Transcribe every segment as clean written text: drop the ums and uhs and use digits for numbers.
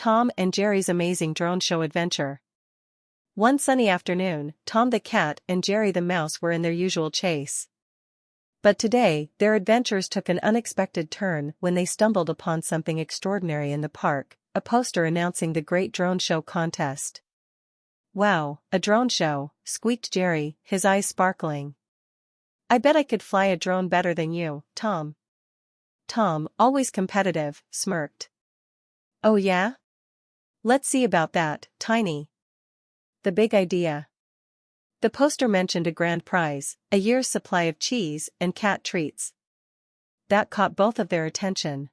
Tom and Jerry's Amazing Drone Show Adventure. One sunny afternoon, Tom the cat and Jerry the mouse were in their usual chase. But today, their adventures took an unexpected turn when they stumbled upon something extraordinary in the park, a poster announcing the Great Drone Show contest. "Wow, a drone show," squeaked Jerry, his eyes sparkling. "I bet I could fly a drone better than you, Tom." Tom, always competitive, smirked. "Oh yeah? Let's see about that, Tiny." The big idea. The poster mentioned a grand prize, a year's supply of cheese and cat treats. That caught both of their attention.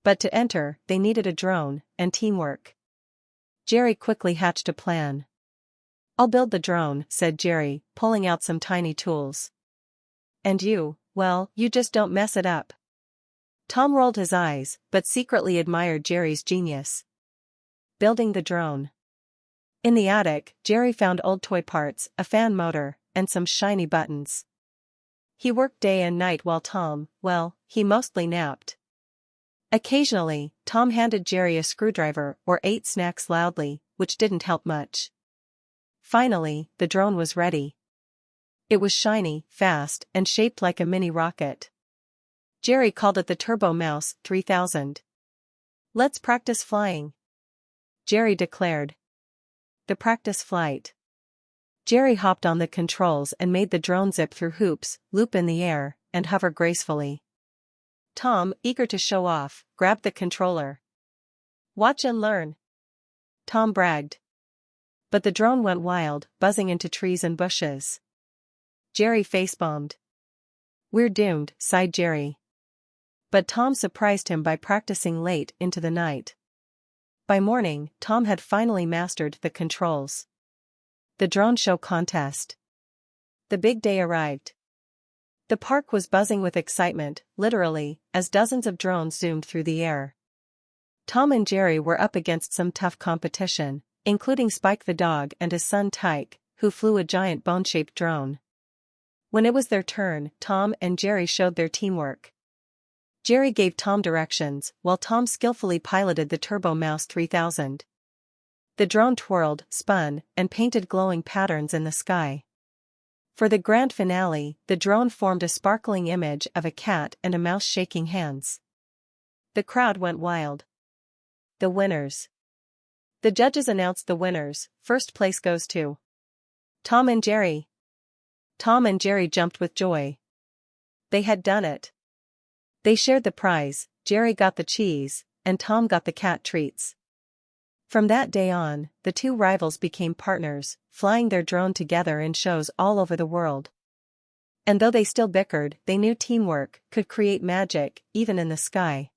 But to enter, they needed a drone and teamwork. Jerry quickly hatched a plan. "I'll build the drone," said Jerry, pulling out some tiny tools. "And you, well, you just don't mess it up." Tom rolled his eyes, but secretly admired Jerry's genius. Building the drone. In the attic, Jerry found old toy parts, a fan motor, and some shiny buttons. He worked day and night while Tom, well, he mostly napped. Occasionally, Tom handed Jerry a screwdriver or ate snacks loudly, which didn't help much. Finally, the drone was ready. It was shiny, fast, and shaped like a mini rocket. Jerry called it the Turbo Mouse 3000. "Let's practice flying," Jerry declared. The practice flight. Jerry hopped on the controls and made the drone zip through hoops, loop in the air, and hover gracefully. Tom, eager to show off, grabbed the controller. "Watch and learn," Tom bragged. But the drone went wild, buzzing into trees and bushes. Jerry facepalmed. "We're doomed," sighed Jerry. But Tom surprised him by practicing late into the night. By morning, Tom had finally mastered the controls. The drone show contest. The big day arrived. The park was buzzing with excitement, literally, as dozens of drones zoomed through the air. Tom and Jerry were up against some tough competition, including Spike the dog and his son Tyke, who flew a giant bone-shaped drone. When it was their turn, Tom and Jerry showed their teamwork. Jerry gave Tom directions, while Tom skillfully piloted the Turbo Mouse 3000. The drone twirled, spun, and painted glowing patterns in the sky. For the grand finale, the drone formed a sparkling image of a cat and a mouse shaking hands. The crowd went wild. The winners. The judges announced the winners. First place goes to Tom and Jerry. Tom and Jerry jumped with joy. They had done it. They shared the prize. Jerry got the cheese, and Tom got the cat treats. From that day on, the two rivals became partners, flying their drone together in shows all over the world. And though they still bickered, they knew teamwork could create magic, even in the sky.